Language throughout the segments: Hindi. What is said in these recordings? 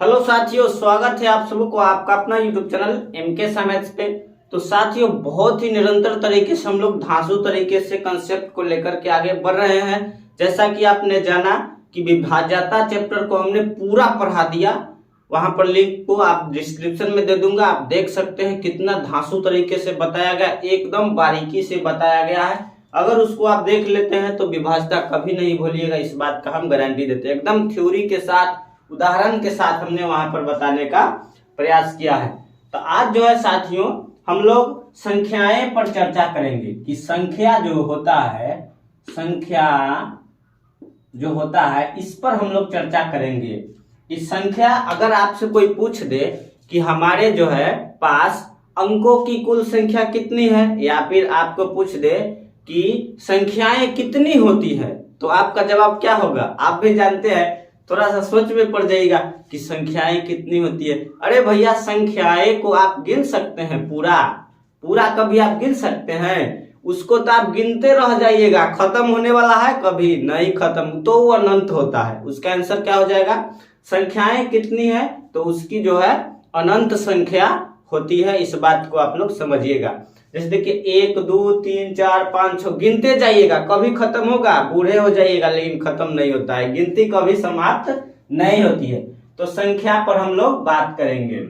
हेलो साथियों, स्वागत है आप सबको आपका अपना यूट्यूब चैनल एमके मैथ्स पे। तो साथियों, बहुत ही निरंतर तरीके से हम लोग धांसू तरीके से कंसेप्ट को लेकर के आगे बढ़ रहे हैं। जैसा कि आपने जाना कि विभाज्यता चैप्टर को हमने पूरा पढ़ा दिया। वहां पर लिंक को आप डिस्क्रिप्शन में दे दूंगा, आप देख सकते हैं कितना धांसू तरीके से बताया गया, एकदम बारीकी से बताया गया है। अगर उसको आप देख लेते हैं तो विभाज्यता कभी नहीं भूलिएगा, इस बात का हम गारंटी देते हैं। एकदम थ्योरी के साथ, उदाहरण के साथ हमने वहां पर बताने का प्रयास किया है। तो आज जो है साथियों, हम लोग संख्याएं पर चर्चा करेंगे कि संख्या जो होता है, संख्या जो होता है इस पर हम लोग चर्चा करेंगे। कि संख्या अगर आपसे कोई पूछ दे कि हमारे जो है पास अंकों की कुल संख्या कितनी है, या फिर आपको पूछ दे कि संख्याएं कितनी होती है, तो आपका जवाब क्या होगा? आप भी जानते हैं, थोड़ा सा सोच में पड़ जाएगा कि संख्याएं कितनी होती है। अरे भैया, संख्याएं को आप गिन सकते हैं, पूरा पूरा कभी आप गिन सकते हैं? उसको तो आप गिनते रह जाइएगा, खत्म होने वाला है, कभी नहीं खत्म, तो वो अनंत होता है। उसका आंसर क्या हो जाएगा? संख्याएं कितनी है तो उसकी जो है अनंत संख्या होती है। इस बात को आप लोग समझिएगा। जैसे देखिए 1 2 3 4 5 6 गिनते जाइएगा, कभी खत्म होगा, बूढ़े हो जाइएगा, लेकिन खत्म नहीं होता है, गिनती कभी समाप्त नहीं होती है। तो संख्या पर हम लोग बात करेंगे।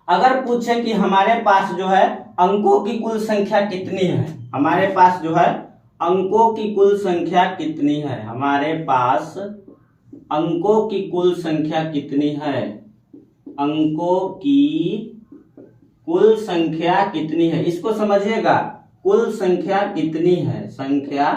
अगर पूछे कि हमारे पास जो है अंकों की कुल संख्या कितनी है, हमारे पास जो है अंकों की कुल संख्या कितनी है, हमारे पास अंकों की कुल संख्या कितनी है, अंकों की कुल संख्या कितनी है, इसको समझिएगा। कुल संख्या कितनी है, संख्या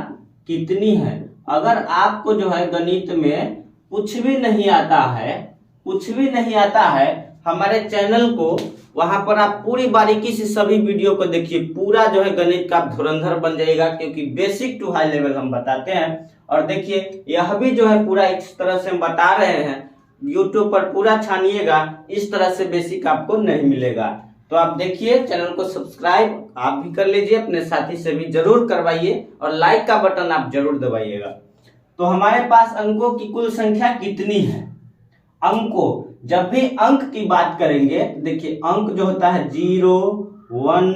कितनी है। अगर आपको जो है गणित में कुछ भी नहीं आता है, कुछ भी नहीं आता है, हमारे चैनल को वहां पर आप पूरी बारीकी से सभी वीडियो को देखिए, पूरा जो है गणित का धुरंधर बन जाएगा, क्योंकि बेसिक टू हाई लेवल हम बताते हैं। और देखिए यह भी जो है पूरा इस तरह से हम बता रहे हैं, यूट्यूब पर पूरा छानिएगा, इस तरह से बेसिक आपको नहीं मिलेगा। तो आप देखिए, चैनल को सब्सक्राइब आप भी कर लीजिए, अपने साथी से भी जरूर करवाइए, और लाइक का बटन आप जरूर दबाइएगा। तो हमारे पास अंकों की कुल संख्या कितनी है? अंकों, जब भी अंक की बात करेंगे, देखिए अंक जो होता है 0 1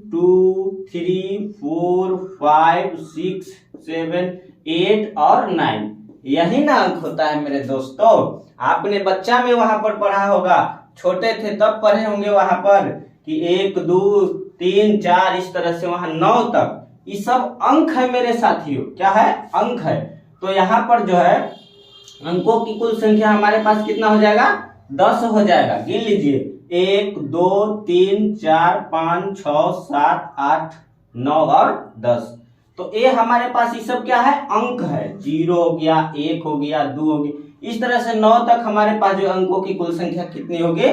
2 3 4 5 6 7 8 और 9, यही ना अंक होता है मेरे दोस्तों। आपने बच्चा में वहां पर पढ़ा होगा, छोटे थे तब पढ़े होंगे वहां पर कि 1 2 3 4 इस तरह से वहां 9 तक, ये सब अंक है मेरे साथियों। क्या है? अंक है। तो यहाँ पर जो है अंकों की कुल संख्या हमारे पास कितना हो जाएगा? 10 हो जाएगा। गिन लीजिए, 1 2 3 4 5 6 7 8 9 और 10। तो ये हमारे पास ये सब क्या है? अंक है। 0 हो गया, 1 हो गया, 2 हो गया, इस तरह से 9 तक हमारे पास जो अंकों की कुल संख्या कितनी होगी?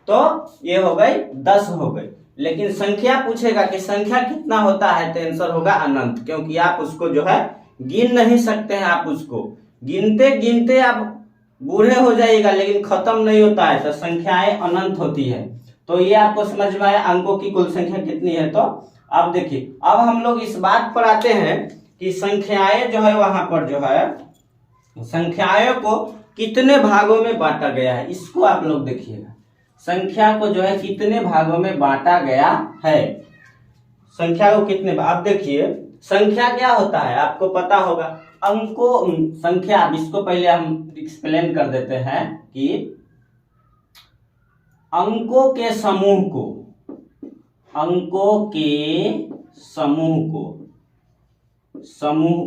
तो ये हो गई 10 हो गई। लेकिन संख्या पूछेगा कि संख्या कितना होता है, तो आंसर होगा अनंत, क्योंकि आप उसको जो है गिन नहीं सकते हैं। आप उसको गिनते गिनते आप बूढ़े हो जाइएगा, लेकिन खत्म नहीं होता है। तो संख्याएं अनंत होती है। तो ये आपको समझ में आया अंकों की कुल संख्या कितनी है। तो अब देखिए, अब हम लोग इस बात पर आते हैं कि संख्याएं जो है वहां पर जो है संख्याओं को कितने भागों में बांटा गया है, इसको आप लोग देखिएगा। संख्या को जो है कितने भागों में बांटा गया है, संख्या को कितने, आप देखिए संख्या क्या होता है आपको पता होगा। अंकों संख्या, इसको पहले हम एक्सप्लेन कर देते हैं कि अंकों के समूह को, अंकों के समूह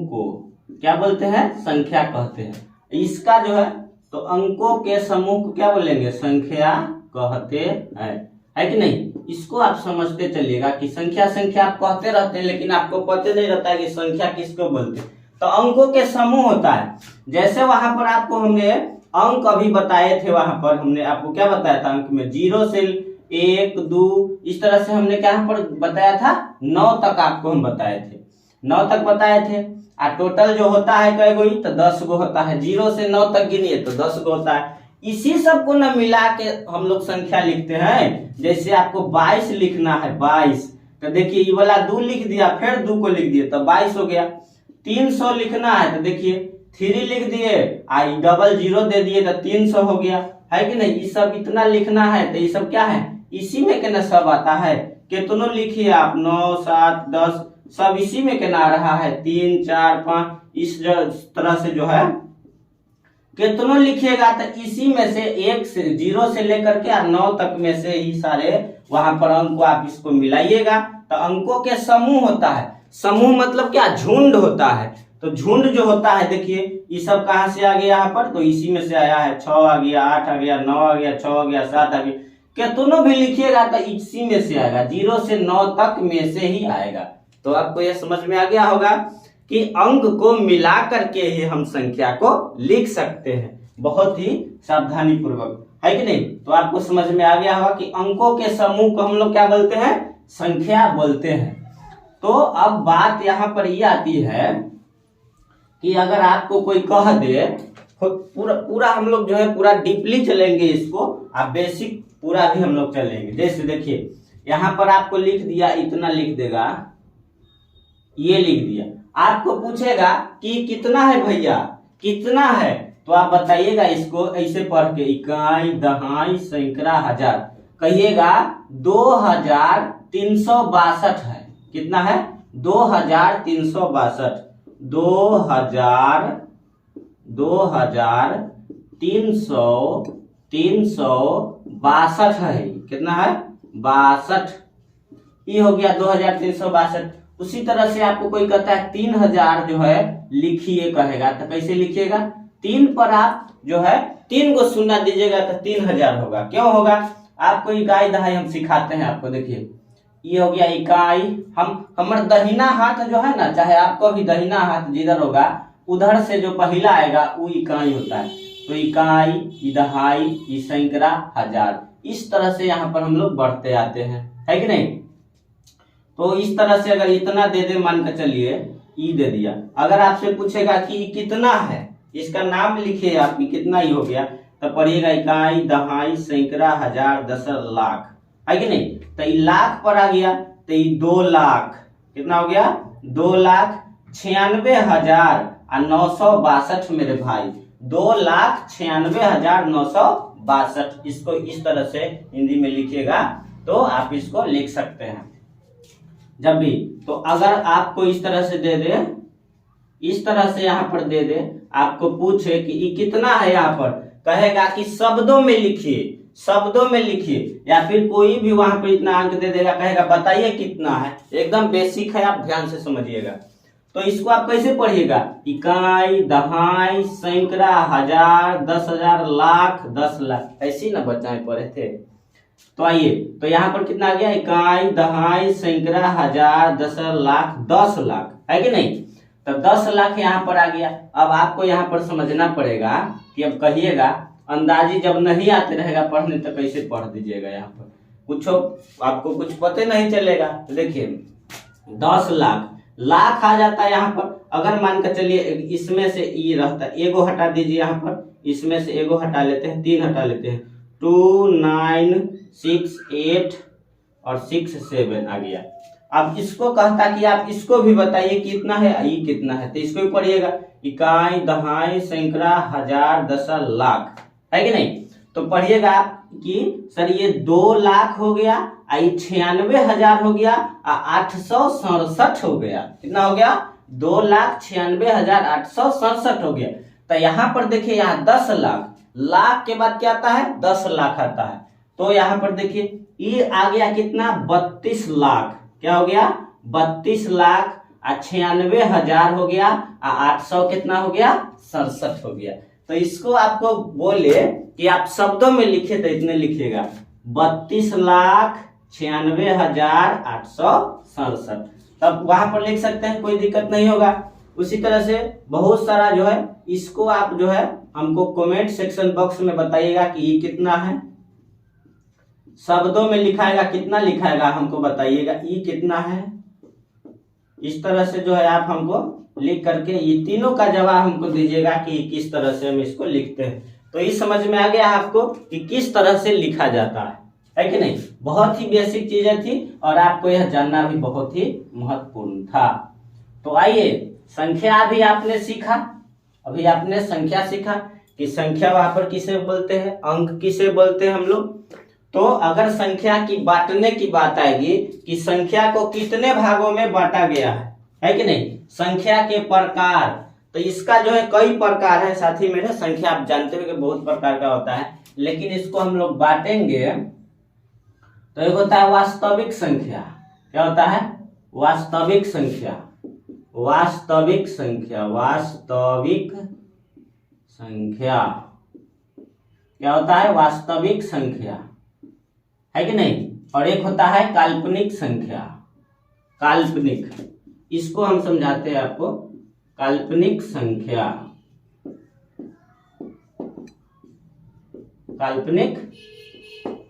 को क्या बोलते हैं? संख्या कहते हैं। इसका जो है, तो अंकों के समूह को क्या बोलेंगे? संख्या कहते हैं, है कि नहीं? इसको आप समझते चलिएगा कि संख्या संख्या आप कहते रहते हैं, लेकिन आपको पता नहीं रहता है कि संख्या किसको बोलते हैं। तो अंकों के समूह होता है। जैसे वहां पर आपको हमने अंक अभी बताए थे, वहां पर हमने आपको क्या बताया था? अंक में 0 से 1 2 इस तरह से हमने क्या पर बताया था? 9 तक आपको हम बताए थे, 9 तक बताए थे। और टोटल जो होता है कई गो? तो 10 गो होता है। 0 से 9 तक गिनिए तो 10 गो होता है। इसी सब को न मिला के हम लोग संख्या लिखते हैं। जैसे आपको 22 लिखना है, 22, तो देखिए ये वाला 2 लिख दिया, फिर 2 को लिख दिया, तो 22 हो गया। 300 लिखना है तो देखिए 3 लिख दिए, आई 00 दे दिए तो 300 हो गया, है कि नहीं। ये सब इतना लिखना है तो ये सब क्या है, इसी में के ना सब आता है। कितनों लिखिए आप, 9 7 10 सब इसी में के ना आ रहा है, 3 4 5 इस तरह से जो है कितनों लिखिएगा तो इसी में से 1 से 0 से लेकर के 9 तक में से ही सारे वहां पर अंक को आप इसको मिलाइएगा तो अंकों के समूह होता है। समूह मतलब क्या, झुंड होता है। तो झुंड जो होता है देखिए ये सब कहां से आ गया यहाँ पर, तो इसी में से आया है। 6 आ गया, 8 आ गया, 9 आ गया, 6 आ गया, 7 आ गया। कितनों भी लिखिएगा तो इसी में से आएगा, 0 से 9 तक में से ही आएगा। तो आपको यह समझ में आ गया होगा कि अंक को मिला करके ही हम संख्या को लिख सकते हैं, बहुत ही सावधानी पूर्वक, है कि नहीं। तो आपको समझ में आ गया होगा कि अंकों के समूह को हम लोग क्या बोलते हैं, संख्या बोलते हैं। तो अब बात यहाँ पर ये आती है कि अगर आपको कोई कह दे, पूरा हम लोग जो है पूरा डीपली चलेंगे इसको, आप बेसिक पूरा भी हम लोग चलेंगे। जैसे देखिए यहाँ पर आपको लिख दिया, इतना लिख देगा, ये लिख दिया, आपको पूछेगा कि कितना है भैया, कितना है, तो आप बताइएगा इसको ऐसे पढ़ के, इकाई दहाई सैकड़ा हजार, कहिएगा 2362 है। कितना है, 2362, 2362 है। कितना है, 62, ये हो गया 2362। उसी तरह से आपको कोई कहता है 3000 जो है लिखिए कहेगा, तो कैसे लिखिएगा, 3 पर आप जो है 3 को शून्य दीजिएगा तो 3000 होगा। क्यों होगा, आपको इकाई दहाई हम सिखाते हैं आपको। देखिए ये हो गया इकाई, हमारा दहिना हाथ जो है ना, चाहे आपको भी दहिना हाथ जिधर होगा उधर से जो पहला आएगा वो इकाई होता है। तो इकाई, दहाई, सैकड़ा, हजार, इस तरह से यहाँ पर हम लोग बढ़ते आते हैं, है कि नहीं। तो इस तरह से अगर इतना दे दे, मान कर चलिए ई दे दिया, अगर आपसे पूछेगा कि कितना है, इसका नाम लिखिए आप, कितना ही हो गया, तो पढ़िएगा इकाई दहाई सैकड़ा हजार दशक लाख, है कि नहीं। तो ये लाख पर आ गया तो ये 2 लाख, कितना हो गया, 2,96,962 मेरे भाई, 2,96,962। इसको इस तरह से हिंदी में लिखिएगा तो आप इसको लिख सकते हैं जब भी। तो अगर आपको इस तरह से दे दे, इस तरह से यहाँ पर दे दे, आपको पूछे कि ये कितना है, यहाँ पर कहेगा कि शब्दों में लिखिए, शब्दों में लिखिए, या फिर कोई भी वहां पर इतना अंक दे देगा, कहेगा बताइए कितना है। एकदम बेसिक है, आप ध्यान से समझिएगा। तो इसको आप कैसे पढ़िएगा, इकाई दहाई सैकड़ा हजार 10,000 लाख 10 लाख, ऐसी ना बच्चाएं पढ़े थे। तो आइए, तो यहाँ पर कितना आ गया, इकाई दहाई सैकड़ा हजार 10 लाख 10 लाख, है कि नहीं। तो 10 लाख यहाँ पर आ गया। अब आपको यहाँ पर समझना पड़ेगा कि अब कहिएगा, अंदाजी जब नहीं आते रहेगा पढ़ने तो कैसे पढ़ दीजिएगा, यहाँ पर कुछ आपको कुछ पता नहीं चलेगा। तो देखिए 10 लाख, लाख आ जाता है यहाँ पर। अगर मान कर चलिए इसमें से ये रहता है, एगो हटा दीजिए यहाँ पर, इसमें से एगो हटा लेते हैं, 3 हटा लेते हैं, 2 9 6 8 और 6 7 आ गया। अब इसको कहता कि आप इसको भी बताइए कितना है, ये कितना है, तो इसको भी पढ़िएगा, इकाई दहाई सैकड़ा हजार 10 लाख, है कि नहीं। तो पढ़िएगा कि सर ये 2 लाख हो गया, 96,000 हो गया, 867 हो गया। कितना हो गया, 2,96,867 हो गया। तो यहाँ पर देखिए, यहाँ 10 लाख, लाख के बाद क्या आता है, 10 लाख आता है। तो यहाँ पर देखिए ये आ गया कितना, 32 लाख। क्या हो गया, 32 लाख 96,000 हो गया, 800 कितना हो गया, 67 हो गया। तो इसको आपको बोले कि आप शब्दों में लिखे तो इतने लिखिएगा, 32,96,867, तब वहां पर लिख सकते हैं, कोई दिक्कत नहीं होगा। उसी तरह से बहुत सारा जो है, इसको आप जो है हमको कमेंट सेक्शन बॉक्स में बताइएगा कि ये कितना है, शब्दों में लिखाएगा, कितना लिखाएगा हमको बताइएगा, ये कितना है। इस तरह से जो है आप हमको लिख करके ये तीनों का जवाब हमको दीजिएगा कि किस तरह से हम इसको लिखते हैं। तो ये समझ में आ गया आपको कि किस तरह से लिखा जाता है कि नहीं। बहुत ही बेसिक चीजें थी और आपको यह जानना भी बहुत ही महत्वपूर्ण था। तो आइए, संख्या भी आपने सीखा, अभी आपने संख्या सीखा, कि संख्या वहां पर किसे बोलते हैं, अंक किसे बोलते हैं हम लोग। तो अगर संख्या की बांटने की बात आएगी कि संख्या को कितने भागों में बांटा गया है कि नहीं, संख्या के प्रकार, तो इसका जो है कई प्रकार है साथी मेरे। संख्या आप जानते हो कि बहुत प्रकार का होता है, लेकिन इसको हम लोग बांटेंगे तो एक होता है वास्तविक संख्या। क्या होता है, वास्तविक संख्या, वास्तविक संख्या, वास्तविक संख्या। क्या होता है, वास्तविक संख्या, है कि नहीं। और एक होता है काल्पनिक संख्या, काल्पनिक, इसको हम समझाते हैं आपको, काल्पनिक संख्या, काल्पनिक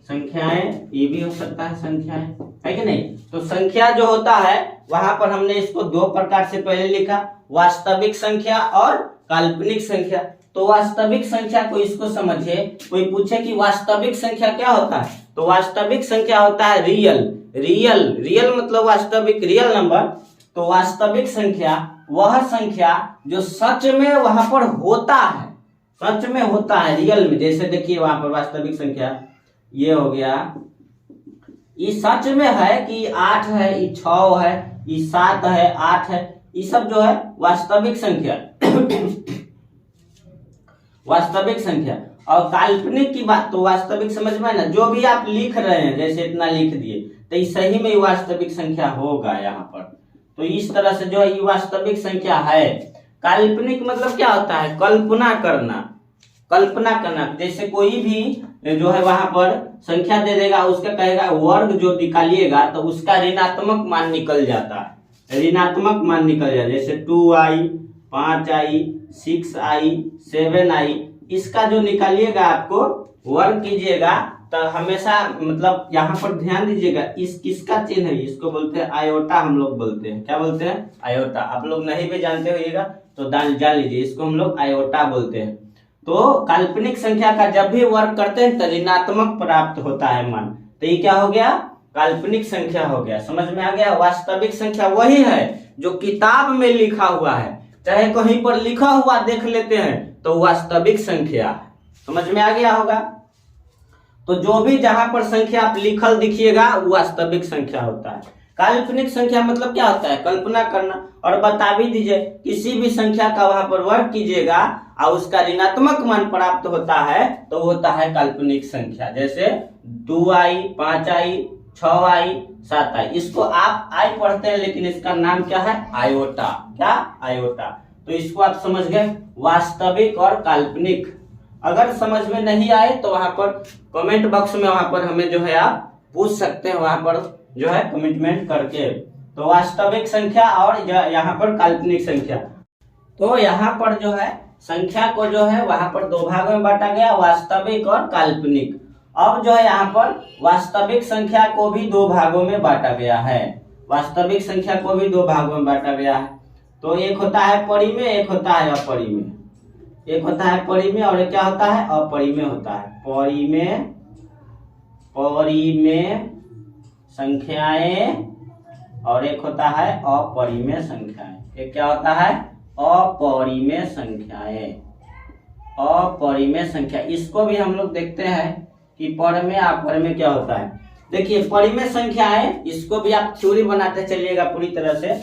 संख्याएं, ये भी हो सकता है संख्याएं, है कि नहीं। तो संख्या जो होता है वहां पर हमने इसको दो प्रकार से पहले लिखा, वास्तविक संख्या और काल्पनिक संख्या। तो वास्तविक संख्या को इसको समझिए, कोई पूछे कि वास्तविक संख्या क्या होता है, तो वास्तविक संख्या होता है रियल, रियल, रियल मतलब वास्तविक, रियल नंबर। तो वास्तविक संख्या वह संख्या जो सच में वहां पर होता है, सच में होता है, रियल में। जैसे देखिए वहां पर वास्तविक संख्या ये हो गया, ये सच में है कि 8 है, ये 6 है, ये 7 है, 8 है, ये सब जो है वास्तविक संख्या वास्तविक संख्या। और काल्पनिक की बात, तो वास्तविक समझ में ना, जो भी आप लिख रहे हैं, जैसे इतना लिख दिए तो ये सही में वास्तविक संख्या होगा यहाँ पर। तो इस तरह से जो है ये वास्तविक संख्या है। काल्पनिक मतलब क्या होता है, कल्पना करना, कल्पना करना। जैसे कोई भी जो है वहां पर संख्या दे देगा, उसका कहेगा वर्ग जो निकालिएगा तो उसका ऋणात्मक मान निकल जाता है, ऋणात्मक मान निकल जाता है। जैसे 2i, 5i, 6i, 7i, इसका जो निकालिएगा आपको वर्ग कीजिएगा तो हमेशा मतलब यहाँ पर ध्यान दीजिएगा, इस किसका चिन्ह है, इसको बोलते हैं आयोटा, हम लोग बोलते हैं। क्या बोलते हैं, आयोटा। आप लोग नहीं भी जानते होइएगा तो जान लीजिए, इसको हम लोग आयोटा बोलते हैं। तो काल्पनिक संख्या का जब भी वर्ग करते हैं तो ऋणात्मक प्राप्त होता है मान, तो ये क्या हो गया, काल्पनिक संख्या हो गया। समझ में आ गया। वास्तविक संख्या वही है जो किताब में लिखा हुआ है, चाहे कहीं पर लिखा हुआ देख लेते हैं तो वास्तविक संख्या है। समझ में आ गया होगा। तो जो भी जहां पर संख्या आप लिखल दिखिएगा वो वास्तविक संख्या होता है। काल्पनिक संख्या मतलब क्या होता है, कल्पना करना। और बता भी दीजिए, किसी भी संख्या का वहां पर वर्ग कीजिएगा और उसका ऋणात्मक मान प्राप्त होता है तो होता है काल्पनिक संख्या। जैसे 2i, 5i, 6i, 7i, इसको आप आई पढ़ते हैं लेकिन इसका नाम क्या है, आयोटा। क्या, आयोटा। तो इसको आप समझ गए, वास्तविक और काल्पनिक। अगर समझ में नहीं आए तो वहां पर कमेंट बॉक्स में वहां पर हमें जो है आप पूछ सकते हैं, वहां पर जो है कमिटमेंट करके। तो वास्तविक संख्या और यहाँ पर काल्पनिक संख्या। तो यहाँ पर जो है संख्या को जो है वहां पर दो भागों में बांटा गया, वास्तविक और काल्पनिक। अब जो है यहाँ पर वास्तविक संख्या को भी दो भागों में बांटा गया है, वास्तविक संख्या को भी दो भागों में बांटा गया है। तो एक होता है परिमेय, एक होता है अपरिमेय। एक होता है परिमेय और एक क्या होता है, अपरिमेय होता है। परिमेय, परिमेय संख्याएं और एक होता है अपरिमेय संख्याएं। एक क्या होता है, अपरिमेय संख्याएं, अपरिमेय संख्या। इसको भी हम लोग देखते हैं कि परिमेय अपरिमेय क्या होता है। देखिए परिमेय संख्याएं, इसको भी आप थ्योरी बनाते चलिएगा पूरी तरह से,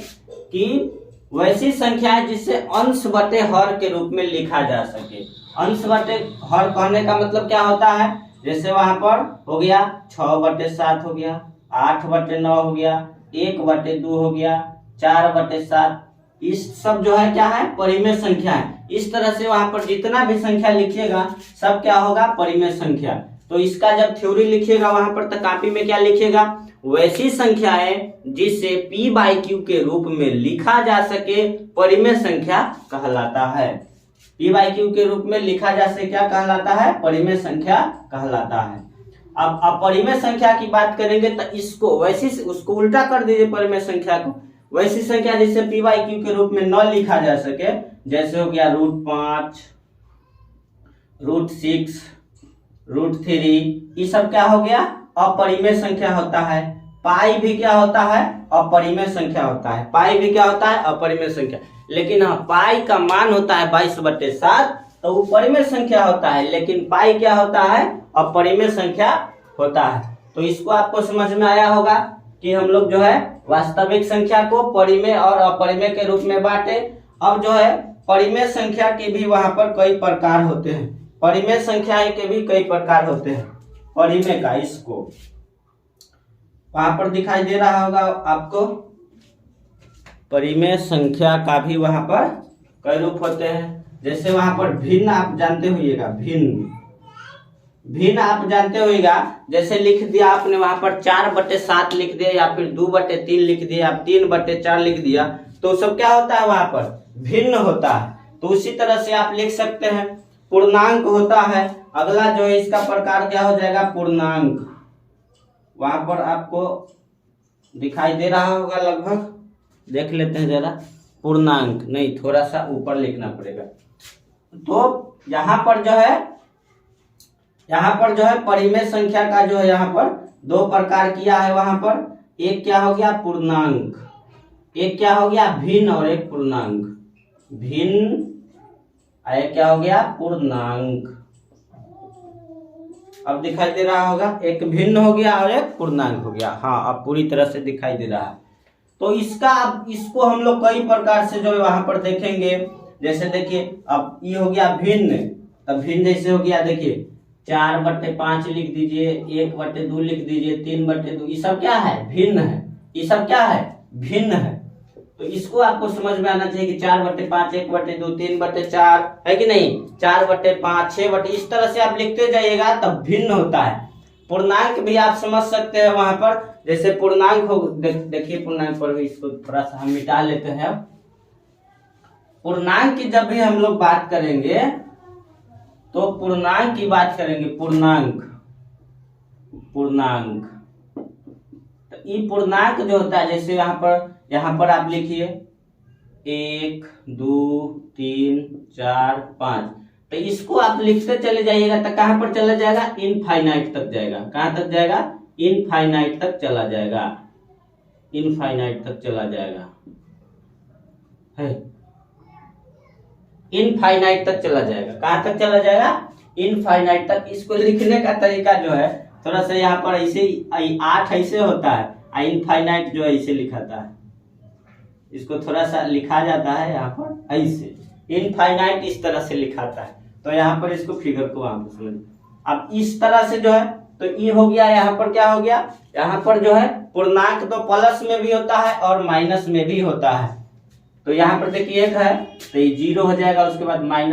कि वैसी संख्या है जिससे अंश बटे हर के रूप में लिखा जा सके। अंश बटे हर कहने का मतलब क्या होता है, जैसे वहां पर हो गया 6/7 हो गया, 8/9 हो गया, 1/2 हो गया, 4/7, इस सब जो है क्या है, परिमेय संख्या है। इस तरह से वहां पर जितना भी संख्या लिखिएगा सब क्या होगा, परिमेय संख्या। तो इसका जब थ्योरी लिखिएगा वहां पर तो कॉपी में क्या लिखिएगा, वैसी संख्याएं जिसे p/q के रूप में लिखा जा सके परिमेय संख्या कहलाता है। p/q के रूप में लिखा जा सके क्या कहलाता है, परिमेय संख्या कहलाता है। अब अपरिमेय संख्या की बात करेंगे तो इसको वैसी, उसको उल्टा कर दीजिए परिमेय संख्या को, वैसी संख्या जिसे p/q के रूप में न लिखा जा सके, जैसे हो गया √5, √6, √3, ये सब क्या हो गया, अपरिमेय संख्या होता है। पाई भी क्या होता है, अपरिमेय संख्या होता है। पाई भी क्या होता है, अपरिमेय संख्या। लेकिन हाँ, पाई का मान होता है 22/7 तो वो परिमेय संख्या होता है, लेकिन पाई क्या होता है, अपरिमेय संख्या होता है। तो इसको आपको समझ में आया होगा कि हम लोग जो है वास्तविक संख्या को परिमेय और अपरिमेय के रूप में बांटे। अब जो है परिमेय संख्या के भी वहां पर कई प्रकार होते हैं, परिमेय संख्या के भी कई प्रकार होते हैं। परिमेय का इसको वहां पर दिखाई दे रहा होगा आपको, परिमेय संख्या का भी वहां पर कई रूप होते हैं। जैसे वहां पर भिन्न आप जानते होइएगा, भिन्न आप जानते होइएगा, जैसे लिख दिया आपने वहां पर 4/7 लिख दिया, या फिर 2/3 लिख दिया, या 3/4 लिख दिया, तो सब क्या होता है वहां पर भिन्न होता है। तो उसी तरह से आप लिख सकते हैं पूर्णांक होता है। अगला जो है इसका प्रकार क्या हो जाएगा, पूर्णांक। वहां पर आपको दिखाई दे रहा होगा, लगभग देख लेते हैं जरा। पूर्णांक नहीं, थोड़ा सा ऊपर लिखना पड़ेगा। तो यहाँ पर जो है परिमेय संख्या का जो है यहाँ पर 2 प्रकार किया है वहां पर। एक क्या हो गया पूर्णांक, एक क्या हो गया भिन्न, और एक पूर्णांक। भिन्न, एक क्या हो गया पूर्णांक। अब दिखाई दे रहा होगा, एक भिन्न हो गया और एक पूर्णांक हो गया। हाँ, अब पूरी तरह से दिखाई दे रहा है। तो इसको हम लोग कई प्रकार से जो है वहां पर देखेंगे। जैसे देखिए, अब ये हो गया भिन्न, तब भिन्न जैसे हो गया, देखिए 4/5 लिख दीजिए, 1/2 लिख दीजिए, 3/2, ये सब क्या है भिन्न है, ये सब क्या है भिन्न है। तो इसको आपको समझ में आना चाहिए कि 4/5, 1/2, 3/4 है कि नहीं, 4/5, 6, इस तरह से आप लिखते जाइएगा तब भिन्न होता है। पूर्णांक भी आप समझ सकते हैं वहां पर, जैसे पूर्णांक हो, देखिए पूर्णांक पर भी इसको थोड़ा सा हम मिटा लेते हैं। पूर्णांक की जब भी हम लोग बात करेंगे तो पूर्णांक की बात करेंगे, पूर्णांक तो ये पूर्णांक जो होता है, जैसे यहाँ पर आप लिखिए 1, 2, 3, 4, 5, तो इसको आप लिखते चले जाइएगा तो कहां पर चला जाएगा, इनफाइनाइट तक जाएगा। कहां तक जाएगा, इनफाइनाइट तक चला जाएगा, इनफाइनाइट तक चला जाएगा, है इनफाइनाइट तक चला जाएगा। कहां तक चला जाएगा, इनफाइनाइट तक। इसको लिखने का तरीका जो है थोड़ा सा यहाँ पर ऐसे 8 ऐसे होता है, इनफाइनाइट जो है ऐसे लिखाता है, इसको थोड़ा सा लिखा जाता है यहाँ पर ऐसे, इनफाइनाइट इस तरह से लिखाता है। तो यहाँ पर इसको फिगर को वहां पर समझ, अब इस तरह से जो है, तो ये हो गया। यहाँ पर क्या हो गया, यहाँ पर जो है पूर्णांक तो प्लस में भी होता है और माइनस में भी होता है। तो यहाँ पर देखिए 1 है तो ये 0 हो जाएगा, उसके बाद -1,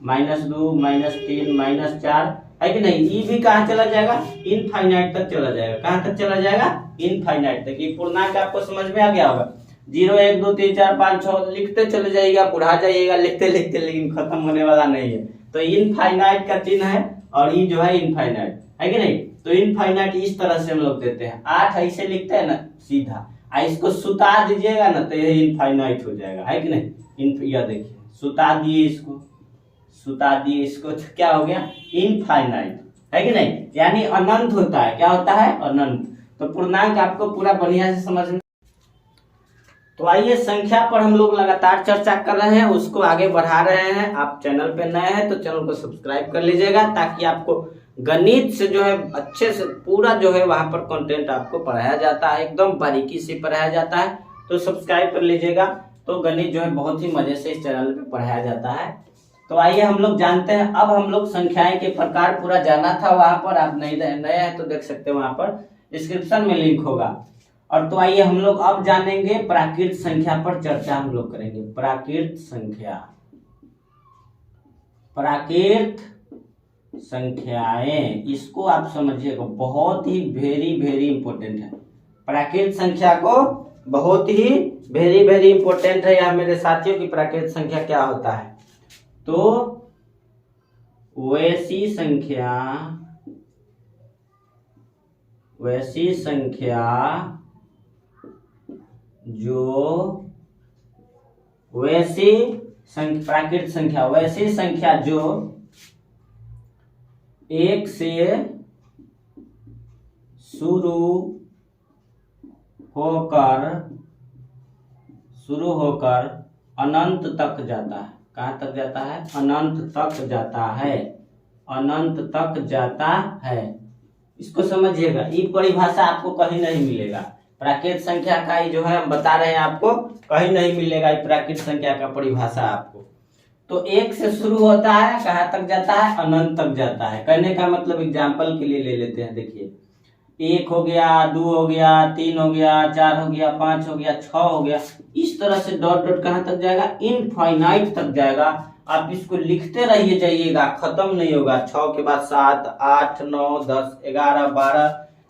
-2, -3, -4, है कि नहीं। ये भी कहाँ चला जाएगा, इनफाइनाइट तक चला जाएगा। कहाँ तक चला जाएगा, इनफाइनाइट तक। ये पूर्णांक आपको समझ में आ गया होगा। 0, 1, 2, 3, 4, 5, 6 लिखते चले जाइएगा, बढ़ा जाइएगा लिखते लिखते, लेकिन खत्म होने वाला नहीं है। तो इनफाइनाइट का चिन्ह है और ये जो है इनफाइनाइट, है कि नहीं। तो इनफाइनाइट इस तरह से हम लोग देते हैं। 8 ऐसे लिखते हैं ना सीधा, इसको सुता दीजिएगा ना तो ये इनफाइनाइट हो जाएगा, है कि नहीं। यह देखिए सुता दिए, इसको सुता दिए, इसको तो क्या हो गया, इनफाइनाइट, है कि नहीं, यानी अनंत होता है। क्या होता है, अनंत। तो पूर्णांक आपको पूरा बढ़िया से समझ में। तो आइए, संख्या पर हम लोग लगातार चर्चा कर रहे हैं, उसको आगे बढ़ा रहे हैं। आप चैनल पे नए हैं तो चैनल को सब्सक्राइब कर लीजिएगा, ताकि आपको गणित से जो है अच्छे से पूरा जो है वहां पर कंटेंट आपको पढ़ाया जाता है, एकदम बारीकी से पढ़ाया जाता है। तो सब्सक्राइब कर लीजिएगा। तो गणित जो है बहुत ही मजे से इस चैनल पे पढ़ाया जाता है। तो आइए हम लोग जानते हैं। अब हम लोग संख्याएं के प्रकार पूरा जाना था वहां पर, आप नए हैं तो देख सकते हैं, वहां पर डिस्क्रिप्शन में लिंक होगा। और तो आइए हम लोग अब जानेंगे प्राकृत संख्या पर चर्चा हम लोग करेंगे। प्राकृत संख्या, प्राकृत संख्याएं, इसको आप समझिएगा, बहुत ही वेरी इंपोर्टेंट है। प्राकृत संख्या को बहुत ही वेरी इंपोर्टेंट है यह मेरे साथियों की। प्राकृत संख्या क्या होता है, तो वैसी संख्या जो प्राकृत संख्या, वैसी संख्या जो 1 से शुरू होकर अनंत तक जाता है। कहाँ तक जाता है? अनंत तक जाता है, अनंत तक जाता है। इसको समझिएगा, ये परिभाषा आपको कहीं नहीं मिलेगा। प्राकृत संख्या का ये जो है हम बता रहे हैं आपको, कहीं नहीं मिलेगा ये प्राकृत संख्या का परिभाषा आपको। तो एक से शुरू होता है, कहाँ तक जाता है? अनंत तक जाता है। कहने का मतलब एग्जाम्पल के लिए ले लेते हैं, देखिए 1 हो गया, 2 हो गया, 3 हो गया, 4 हो गया, 5 हो गया, 6 हो गया। इस तरह से डॉट डॉट कहाँ तक जाएगा? इनफाइनाइट तक जाएगा। आप इसको लिखते रहिए जाइएगा, खत्म नहीं होगा। 6 के बाद 7, 8, 9, 10, 11, 12,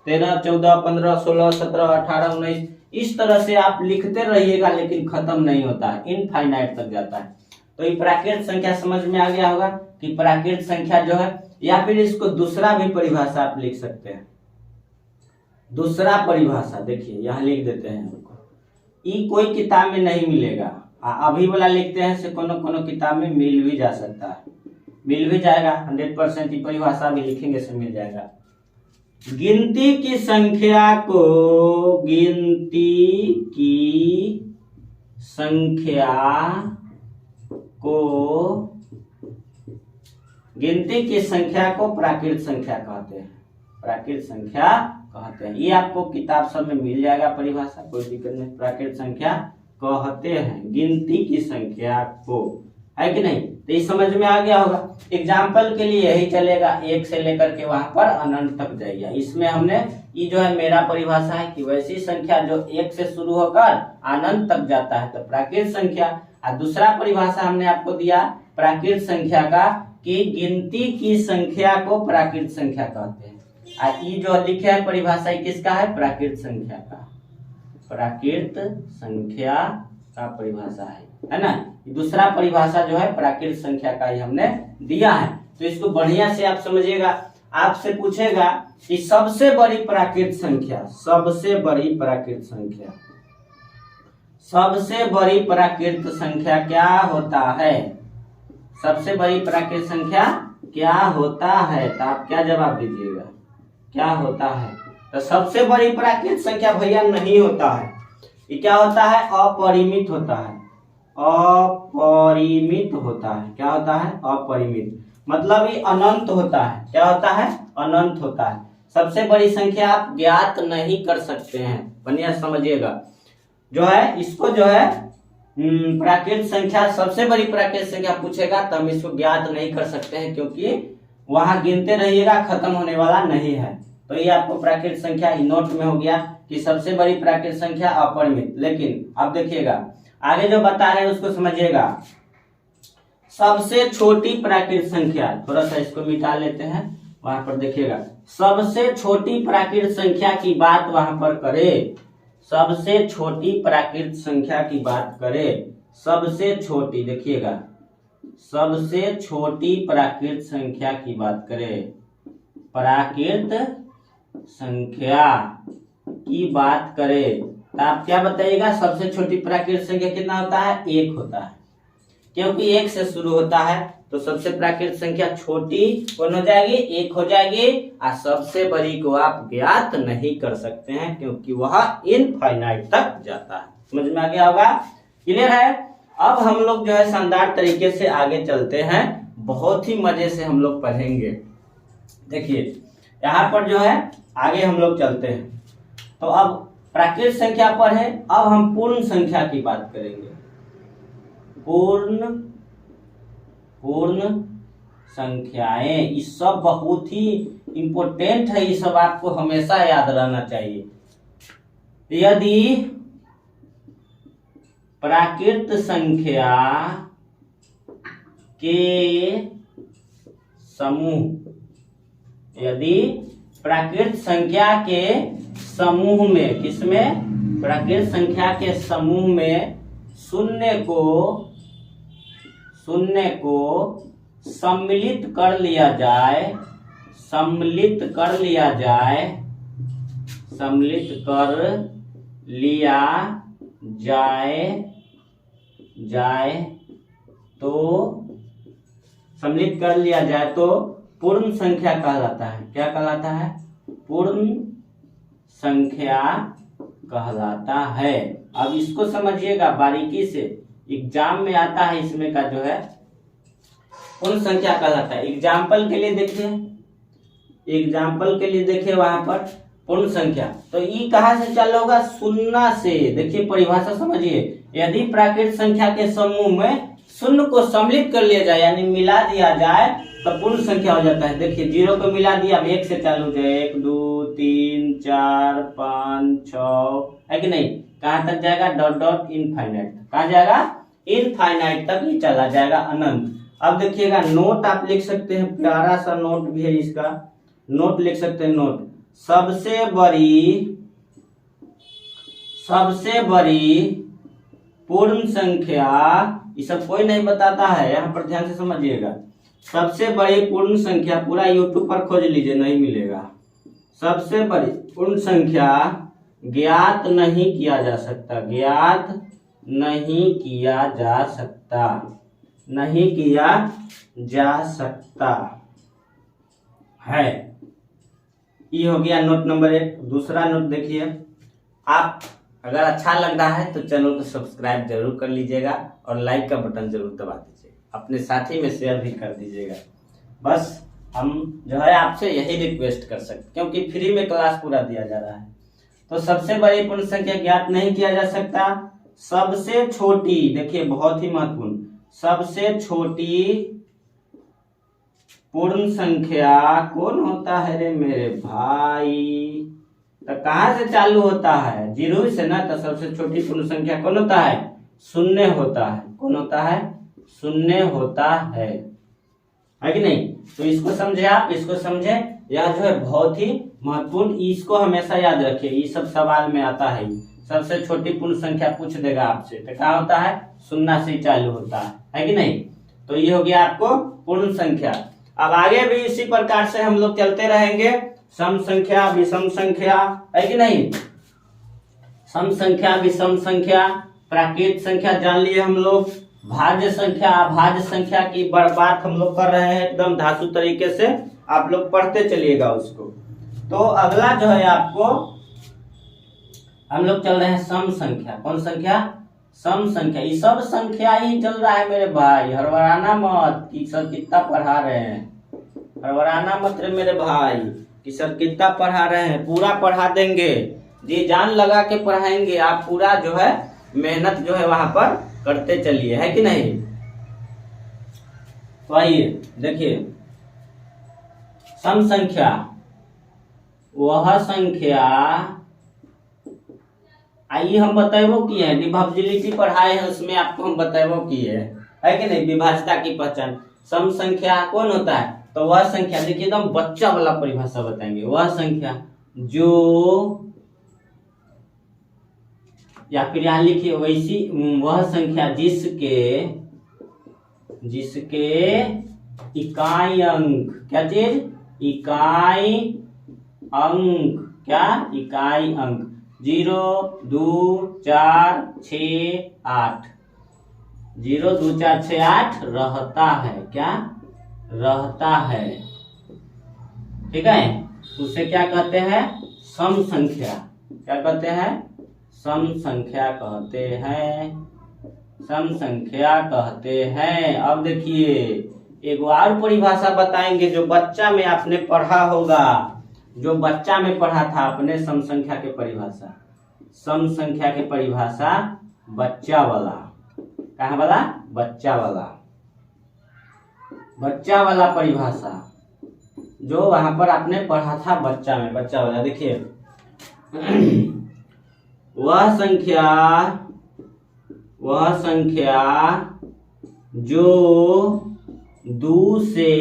13, 14, 15, 16, 17, 18, 19, इस तरह से आप लिखते रहिएगा, लेकिन खत्म नहीं होता है, इनफाइनाइट तक जाता है। तो ये प्राकृत संख्या समझ में आ गया होगा कि प्राकृत संख्या जो है, या फिर इसको दूसरा भी परिभाषा आप लिख सकते हैं। दूसरा परिभाषा देखिए यहाँ लिख देते हैं हमको, ये कोई किताब में नहीं मिलेगा। अभी वाला लिखते हैं से कोनो किताब में मिल भी जा सकता है, मिल भी जाएगा 100%। ये परिभाषा भी लिखेंगे से मिल जाएगा। गिनती की संख्या को, गिनती की संख्या को, गिनती की संख्या को प्राकृत संख्या कहते हैं, प्राकृत संख्या कहते हैं। ये आपको किताब सब में मिल जाएगा परिभाषा, कोई दिक्कत नहीं। प्राकृत संख्या कहते हैं गिनती की संख्या को, है कि नहीं? तो ये समझ में आ गया होगा। एग्जाम्पल के लिए यही चलेगा, 1 से लेकर के वहां पर अनंत तक जाइए। इसमें हमने ये जो है मेरा परिभाषा है कि वैसी संख्या जो 1 से शुरू होकर अनंत तक जाता है तो प्राकृत संख्या। और दूसरा परिभाषा हमने आपको दिया प्राकृत संख्या का कि गिनती की संख्या को प्राकृत संख्या कहते हैं। और ये जो लिखे है परिभाषा किसका है? प्राकृत संख्या का, प्राकृत संख्या का परिभाषा है ना। दूसरा परिभाषा जो है प्राकृत संख्या का ही हमने दिया है। तो इसको बढ़िया से आप समझिएगा। आपसे पूछेगा कि सबसे बड़ी प्राकृत संख्या, सबसे बड़ी प्राकृत संख्या, सबसे बड़ी प्राकृत संख्या क्या होता है? सबसे बड़ी प्राकृत संख्या क्या होता है? तो आप क्या जवाब दीजिएगा? क्या होता है? तो सबसे बड़ी प्राकृत संख्या भैया नहीं होता है, ये क्या होता है? अपरिमित होता है, अपरिमित होता है। क्या होता है? अपरिमित, मतलब ये अनंत होता है। क्या होता है? अनंत होता है। सबसे बड़ी संख्या आप ज्ञात नहीं कर सकते हैं, बढ़िया समझिएगा। जो है इसको जो है प्राकृत संख्या, सबसे बड़ी प्राकृत संख्या पूछेगा तो हम इसको ज्ञात नहीं कर सकते हैं, क्योंकि वहां गिनते रहिएगा, खत्म होने वाला नहीं है। तो ये आपको प्राकृत संख्या नोट में हो गया कि सबसे बड़ी प्राकृत संख्या अपरिमित। लेकिन अब देखिएगा आगे जो बता रहे हैं उसको समझिएगा। सबसे छोटी प्राकृत संख्या, थोड़ा सा इसको मिटा लेते हैं, वहां पर देखिएगा सबसे छोटी प्राकृत संख्या की बात वहां पर करे, सबसे छोटी प्राकृत संख्या की बात करे। सबसे छोटी देखिएगा, सबसे छोटी प्राकृत संख्या की बात करें, प्राकृत संख्या की बात करें तो आप क्या बताइएगा? सबसे छोटी प्राकृत संख्या कितना होता है? 1 होता है, क्योंकि 1 से शुरू होता है। तो सबसे प्राकृत संख्या छोटी कौन हो जाएगी? 1 हो जाएगी। और सबसे बड़ी को आप ज्ञात नहीं कर सकते हैं, क्योंकि वह इनफाइनाइट तक जाता है। समझ में आ गया होगा? क्लियर है? अब हम लोग जो है शानदार तरीके से आगे चलते हैं, बहुत ही मजे से हम लोग पढ़ेंगे। देखिए यहाँ पर जो है आगे हम लोग चलते हैं। तो अब प्राकृत संख्या पर है, अब हम पूर्ण संख्या की बात करेंगे। पूर्ण संख्याएं, ये सब बहुत ही इंपॉर्टेंट है, ये सब आपको हमेशा याद रहना चाहिए। यदि प्राकृत संख्या के समूह, यदि प्राकृत संख्या के समूह में, किसमें? प्राकृत संख्या के समूह में शून्य को सम्मिलित कर लिया जाए, सम्मिलित कर लिया जाए, सम्मिलित कर लिया जाए तो, सम्मिलित कर लिया जाए तो पूर्ण संख्या कहलाता है। क्या कहलाता है? पूर्ण संख्या कहलाता है। अब इसको समझिएगा बारीकी से, एग्जाम में आता है इसमें का जो है पूर्ण संख्या कहलाता है। एग्जाम्पल के लिए देखिए वहां पर पूर्ण संख्या, तो ई कहाँ से चालू होगा? शून्य से। देखिए परिभाषा समझिए, यदि प्राकृत संख्या के समूह में शून्य को सम्मिलित कर लिया जाए यानी मिला दिया जाए तो पूर्ण संख्या हो जाता है। देखिए 0 को मिला दिया, अब 1 से चालू हो जाए, 1 2 3 4 5 6, है कि नहीं? कहाँ तक जाएगा? Dot dot infinite. कहाँ जाएगा? इनफाइनाइट तक ही चला जाएगा, अनंत। अब देखिएगा नोट आप लिख सकते हैं, प्यारा सा नोट भी है इसका, नोट लिख सकते हैं। नोट, सबसे बड़ी पूर्ण संख्या, ये सब कोई नहीं बताता है, यहाँ पर ध्यान से समझिएगा। सबसे बड़ी पूर्ण संख्या, पूरा यूट्यूब पर खोज लीजिए, नहीं मिलेगा। सबसे बड़ी पूर्ण संख्या ज्ञात नहीं किया जा सकता, ज्ञात नहीं किया जा सकता, नहीं किया जा सकता है। ये हो गया नोट नंबर 1। दूसरा नोट देखिए, आप अगर अच्छा लग रहा है तो चैनल को सब्सक्राइब जरूर कर लीजिएगा और लाइक का बटन जरूर दबा दीजिएगा, अपने साथी में शेयर भी कर दीजिएगा। बस हम जो है आपसे यही रिक्वेस्ट कर सकते, क्योंकि फ्री में क्लास पूरा दिया जा रहा है। तो सबसे बड़ी पूर्ण संख्या ज्ञात नहीं किया जा सकता। सबसे छोटी, देखिए बहुत ही महत्वपूर्ण, सबसे छोटी पूर्ण संख्या कौन होता है रे मेरे भाई? तो कहाँ से चालू होता है? 0 से ना। तो सबसे छोटी पूर्ण संख्या कौन होता है? शून्य होता है। कौन होता है? शून्य होता है कि नहीं? तो इसको समझे आप, इसको समझे, यह जो है बहुत ही महत्वपूर्ण, इसको हमेशा याद रखिए, ये सब सवाल में आता है। सबसे छोटी पूर्ण संख्या पूछ देगा आपसे, तो क्या होता है? शून्य से चालू होता है कि नहीं? तो ये हो गया आपको पूर्ण संख्या। अब आगे भी इसी प्रकार से हम लोग चलते रहेंगे। सम संख्या, विषम संख्या, है कि नहीं? सम संख्या, विषम संख्या, प्राकृत संख्या जान लिए हम लोग, भाज्य संख्या, अभाज्य संख्या की बात हम लोग कर रहे हैं एकदम धांसू तरीके से, आप लोग पढ़ते चलिएगा उसको। तो अगला जो है आपको, हम लोग चल रहे हैं सम संख्या। कौन संख्या? सम संख्या। ये सब संख्या ही चल रहा है मेरे भाई, हड़बड़ाना मत कि सर कितना पढ़ा रहे हैं, हड़बड़ाना मत रे मेरे भाई कि सर कितना पढ़ा रहे हैं। पूरा पढ़ा देंगे जी, जान लगा के पढ़ाएंगे, आप पूरा जो है मेहनत जो है वहां पर करते चलिए, है कि नहीं? तो आइए देखिए, सम संख्या वह संख्या, आइए हम बताएबो किए हैं, डिविजिबिलिटी पढ़ाए हैं, उसमें आपको हम बताएबो किए है कि नहीं? विभाज्यता की पहचान। सम संख्या कौन होता है? तो वह संख्या, देखिए एकदम बच्चा वाला परिभाषा बताएंगे, वह संख्या जो, या फिर यहाँ लिखिए वैसी, वह संख्या जिसके इकाई अंक, क्या चीज? इकाई अंक, क्या? इकाई अंक 0 2 4 6 8, 0 2 4 6 8 रहता है, क्या? रहता है, ठीक है? उसे क्या कहते हैं? सम संख्या। क्या कहते हैं? सम संख्या कहते हैं, सम संख्या कहते हैं। अब देखिए एक और परिभाषा बताएंगे जो बच्चा में आपने पढ़ा होगा, जो बच्चा में पढ़ा था आपने, सम संख्या के परिभाषा। सम संख्या की परिभाषा बच्चा वाला, कहाँ वाला? बच्चा वाला, बच्चा वाला परिभाषा जो वहां पर आपने पढ़ा था बच्चा में, बच्चा वाला। देखिए वह संख्या जो 2 से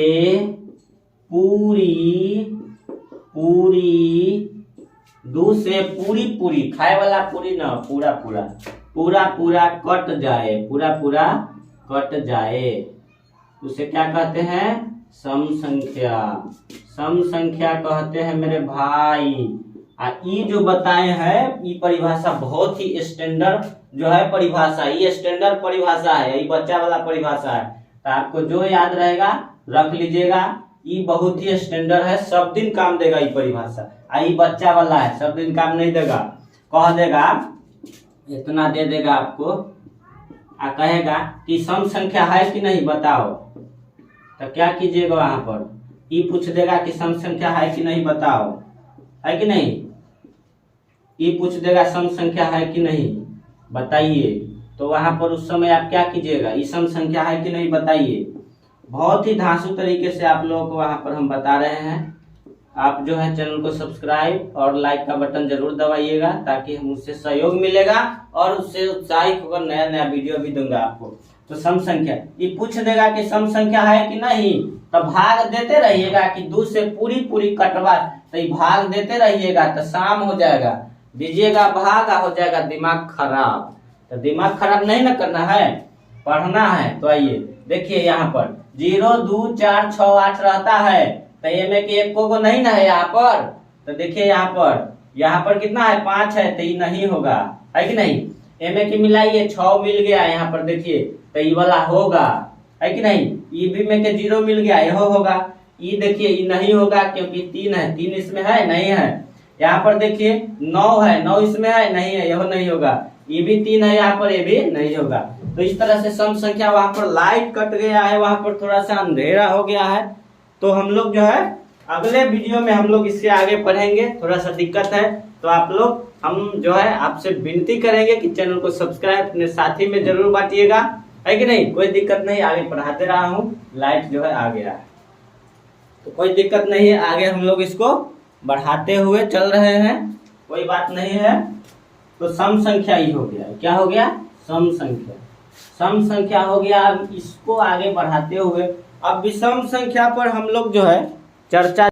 पूरी खाए वाला पूरी ना, पूरा कट जाए, पूरा कट जाए, उसे क्या कहते हैं? सम संख्या। सम संख्या कहते हैं मेरे भाई। ये जो बताए हैं, ये परिभाषा बहुत ही स्टैंडर्ड जो है परिभाषा, ये स्टैंडर्ड परिभाषा है, ये बच्चा वाला परिभाषा है। तो आपको जो याद रहेगा रख लीजिएगा, ये बहुत ही स्टैंडर्ड है, सब दिन काम देगा ये परिभाषा। ये बच्चा वाला है, सब दिन काम नहीं देगा, कह देगा इतना दे देगा आपको, कहेगा कि सम संख्या है कि नहीं बताओ, तो क्या कीजिएगा, वहां पर ई पूछ देगा कि सम संख्या है कि नहीं बताओ, है कि नहीं। ई पूछ देगा सम संख्या है कि नहीं बताइए, तो वहां पर उस समय आप क्या कीजिएगा, ई सम संख्या है कि नहीं बताइए। बहुत ही धांसू तरीके से आप लोगों को वहां पर हम बता रहे हैं। आप जो है चैनल को सब्सक्राइब और लाइक का बटन जरूर दबाइएगा, ताकि हम उससे सहयोग मिलेगा और उससे उत्साहित होकर नया नया वीडियो भी दूंगा आपको। तो सम संख्या ये पूछ देगा कि सम संख्या है कि नहीं, तो भाग देते रहिएगा कि 2 से पूरी पूरी कटवा, तो ये भाग देते रहिएगा तो शाम हो जाएगा, दीजिएगा भाग हो जाएगा दिमाग खराब। तो दिमाग खराब नहीं ना करना है, पढ़ना है। तो आइए देखिए यहाँ पर 0 2 4 6 8 रहता है, तो ये में कि एक को नहीं ना है यहाँ पर। तो देखिए यहाँ पर कितना है 5 है, तो ये नहीं होगा, है कि नहीं। ए में कि मिलाइए 6 मिल गया यहाँ पर, देखिए तो ये वाला होगा, है कि नहीं। ये भी में के 0 मिल गया, यह होगा। ये देखिए ये नहीं होगा क्योंकि 3 है, 3 इसमें है नहीं है। यहाँ पर देखिए 9 है, 9 इसमें है नहीं है, यह नहीं होगा। ये भी 3 है यहाँ पर, ये भी नहीं होगा। तो इस तरह से सम संख्या, वहां पर लाइट कट गया है, वहां पर थोड़ा सा अंधेरा हो गया है। तो हम लोग जो है अगले वीडियो में हम लोग इससे आगे पढ़ेंगे। थोड़ा सा दिक्कत है, तो आप लोग हम जो है आपसे विनती करेंगे कि चैनल को सब्सक्राइब अपने साथी में जरूर बांटिएगा, है कि नहीं। कोई दिक्कत नहीं, आगे पढ़ाते रहा हूँ, लाइट जो है आ गया है तो कोई दिक्कत नहीं है, आगे हम लोग इसको बढ़ाते हुए चल रहे हैं, कोई बात नहीं है। तो सम संख्या ही हो गया, क्या हो गया, सम संख्या। सम संख्या हो गया। अब इसको आगे बढ़ाते हुए अब विषम संख्या पर हम लोग जो है चर्चा